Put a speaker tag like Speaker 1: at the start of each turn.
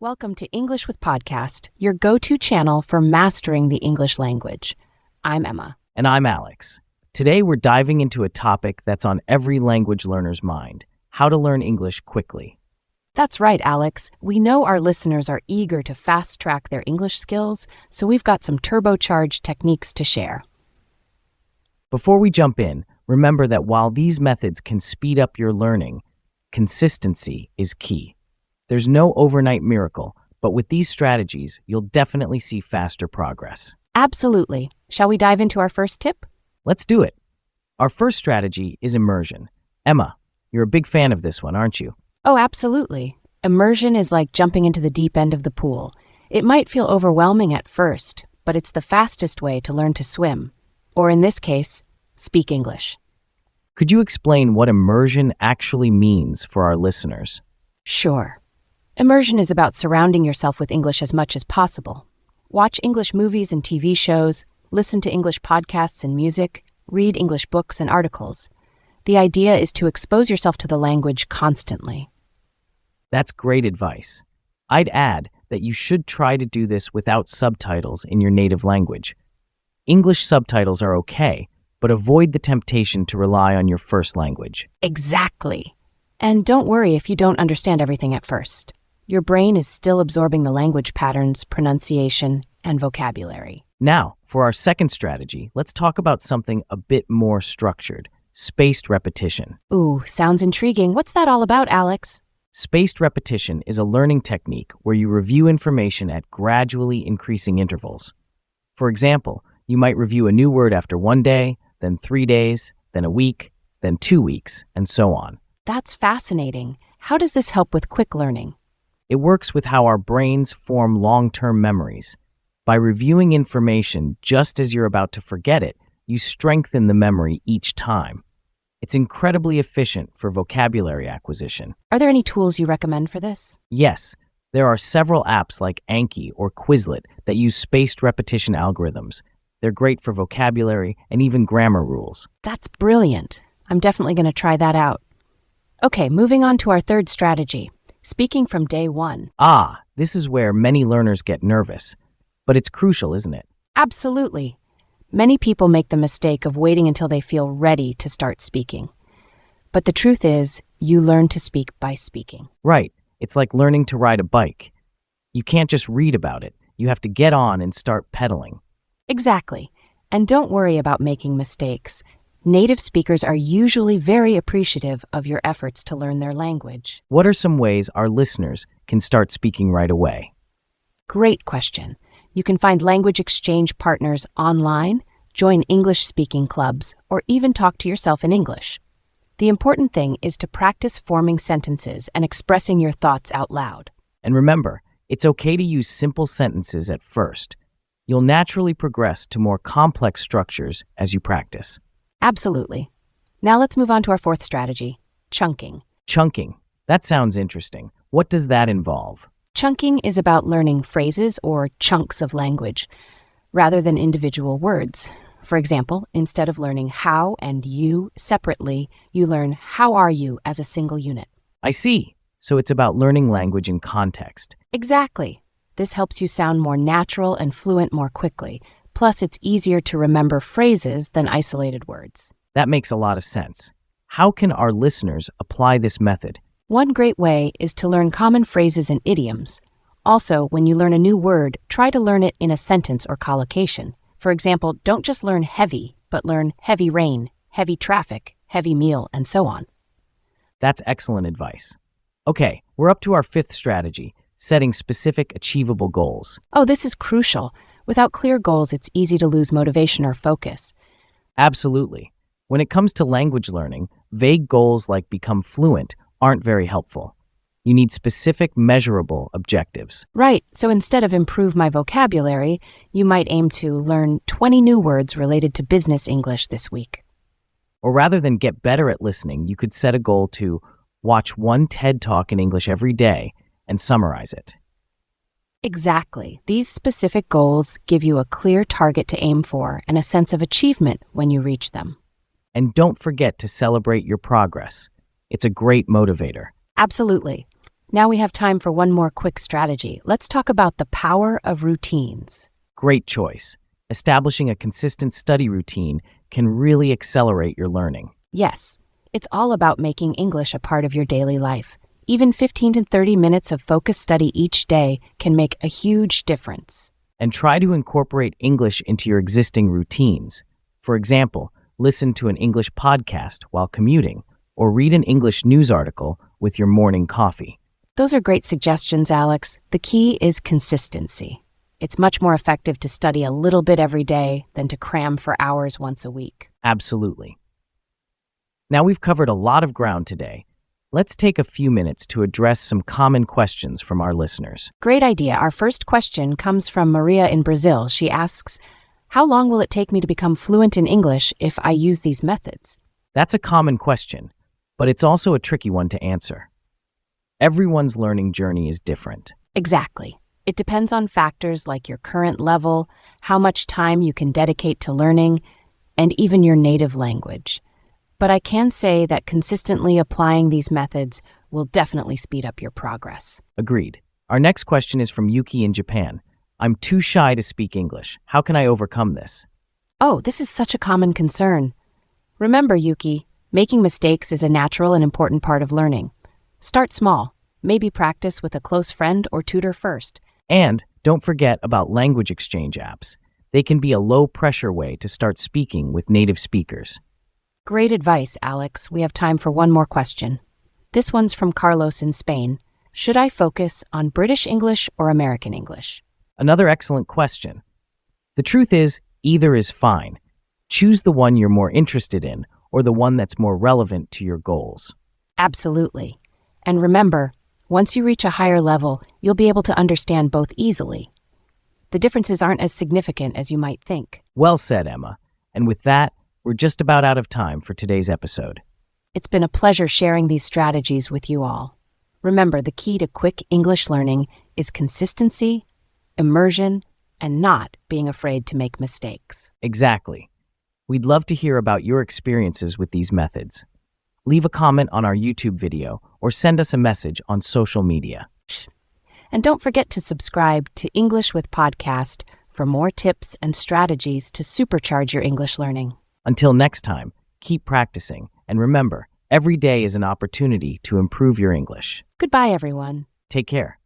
Speaker 1: Welcome to English with Podcast, your go-to channel for mastering the English language. I'm Emma.
Speaker 2: And I'm Alex. Today we're diving into a topic that's on every language learner's mind: how to learn English quickly.
Speaker 1: That's right, Alex. We know our listeners are eager to fast-track their English skills, so we've got some turbocharged techniques to share.
Speaker 2: Before we jump in, remember that while these methods can speed up your learning, consistency is key. There's no overnight miracle, but with these strategies, you'll definitely see faster progress.
Speaker 1: Absolutely. Shall we dive into our first tip?
Speaker 2: Let's do it. Our first strategy is immersion. Emma, you're a big fan of this one, aren't you?
Speaker 1: Oh, absolutely. Immersion is like jumping into the deep end of the pool. It might feel overwhelming at first, but it's the fastest way to learn to swim. Or in this case, speak English.
Speaker 2: Could you explain what immersion actually means for our listeners?
Speaker 1: Sure. Immersion is about surrounding yourself with English as much as possible. Watch English movies and TV shows, listen to English podcasts and music, read English books and articles. The idea is to expose yourself to the language constantly.
Speaker 2: That's great advice. I'd add that you should try to do this without subtitles in your native language. English subtitles are okay, but avoid the temptation to rely on your first language.
Speaker 1: Exactly. And don't worry if you don't understand everything at first. Your brain is still absorbing the language patterns, pronunciation, and vocabulary.
Speaker 2: Now, for our second strategy, let's talk about something a bit more structured: spaced repetition.
Speaker 1: Ooh, sounds intriguing. What's that all about, Alex?
Speaker 2: Spaced repetition is a learning technique where you review information at gradually increasing intervals. For example, you might review a new word after 1 day, then 3 days, then a week, then 2 weeks, and so on.
Speaker 1: That's fascinating. How does this help with quick learning?
Speaker 2: It works with how our brains form long-term memories. By reviewing information just as you're about to forget it, you strengthen the memory each time. It's incredibly efficient for vocabulary acquisition.
Speaker 1: Are there any tools you recommend for this?
Speaker 2: Yes, there are several apps like Anki or Quizlet that use spaced repetition algorithms. They're great for vocabulary and even grammar rules.
Speaker 1: That's brilliant. I'm definitely going to try that out. Okay, moving on to our third strategy. Speaking from day one.
Speaker 2: This is where many learners get nervous. But it's crucial, isn't it?
Speaker 1: Absolutely. Many people make the mistake of waiting until they feel ready to start speaking. But the truth is, you learn to speak by speaking.
Speaker 2: Right. It's like learning to ride a bike. You can't just read about it. You have to get on and start pedaling.
Speaker 1: Exactly. And don't worry about making mistakes. Native speakers are usually very appreciative of your efforts to learn their language.
Speaker 2: What are some ways our listeners can start speaking right away?
Speaker 1: Great question. You can find language exchange partners online, join English-speaking clubs, or even talk to yourself in English. The important thing is to practice forming sentences and expressing your thoughts out loud.
Speaker 2: And remember, it's okay to use simple sentences at first. You'll naturally progress to more complex structures as you practice.
Speaker 1: Absolutely. Now let's move on to our fourth strategy, chunking.
Speaker 2: Chunking. That sounds interesting. What does that involve?
Speaker 1: Chunking is about learning phrases or chunks of language, rather than individual words. For example, instead of learning how and you separately, you learn how are you as a single unit.
Speaker 2: I see. So it's about learning language in context.
Speaker 1: Exactly. This helps you sound more natural and fluent more quickly. Plus, it's easier to remember phrases than isolated words.
Speaker 2: That makes a lot of sense. How can our listeners apply this method?
Speaker 1: One great way is to learn common phrases and idioms. Also, when you learn a new word, try to learn it in a sentence or collocation. For example, don't just learn heavy, but learn heavy rain, heavy traffic, heavy meal, and so on.
Speaker 2: That's excellent advice. Okay, we're up to our fifth strategy: setting specific, achievable goals.
Speaker 1: Oh, this is crucial. Without clear goals, it's easy to lose motivation or focus.
Speaker 2: Absolutely. When it comes to language learning, vague goals like become fluent aren't very helpful. You need specific, measurable objectives.
Speaker 1: Right, so instead of improve my vocabulary, you might aim to learn 20 new words related to business English this week.
Speaker 2: Or rather than get better at listening, you could set a goal to watch one TED Talk in English every day and summarize it.
Speaker 1: Exactly. These specific goals give you a clear target to aim for and a sense of achievement when you reach them.
Speaker 2: And don't forget to celebrate your progress. It's a great motivator.
Speaker 1: Absolutely. Now we have time for one more quick strategy. Let's talk about the power of routines.
Speaker 2: Great choice. Establishing a consistent study routine can really accelerate your learning.
Speaker 1: Yes, it's all about making English a part of your daily life. Even 15 to 30 minutes of focused study each day can make a huge difference.
Speaker 2: And try to incorporate English into your existing routines. For example, listen to an English podcast while commuting, or read an English news article with your morning coffee.
Speaker 1: Those are great suggestions, Alex. The key is consistency. It's much more effective to study a little bit every day than to cram for hours once a week.
Speaker 2: Absolutely. Now we've covered a lot of ground today. Let's take a few minutes to address some common questions from our listeners.
Speaker 1: Great idea. Our first question comes from Maria in Brazil. She asks, how long will it take me to become fluent in English if I use these methods?
Speaker 2: That's a common question, but it's also a tricky one to answer. Everyone's learning journey is different.
Speaker 1: Exactly. It depends on factors like your current level, how much time you can dedicate to learning, and even your native language. But I can say that consistently applying these methods will definitely speed up your progress.
Speaker 2: Agreed. Our next question is from Yuki in Japan. I'm too shy to speak English. How can I overcome this?
Speaker 1: Oh, this is such a common concern. Remember, Yuki, making mistakes is a natural and important part of learning. Start small. Maybe practice with a close friend or tutor first.
Speaker 2: And don't forget about language exchange apps. They can be a low-pressure way to start speaking with native speakers.
Speaker 1: Great advice, Alex. We have time for one more question. This one's from Carlos in Spain. Should I focus on British English or American English?
Speaker 2: Another excellent question. The truth is, either is fine. Choose the one you're more interested in or the one that's more relevant to your goals.
Speaker 1: Absolutely. And remember, once you reach a higher level, you'll be able to understand both easily. The differences aren't as significant as you might think.
Speaker 2: Well said, Emma. And with that, we're just about out of time for today's episode.
Speaker 1: It's been a pleasure sharing these strategies with you all. Remember, the key to quick English learning is consistency, immersion, and not being afraid to make mistakes.
Speaker 2: Exactly. We'd love to hear about your experiences with these methods. Leave a comment on our YouTube video or send us a message on social media.
Speaker 1: And don't forget to subscribe to English with Podcast for more tips and strategies to supercharge your English learning.
Speaker 2: Until next time, keep practicing, and remember, every day is an opportunity to improve your English.
Speaker 1: Goodbye, everyone.
Speaker 2: Take care.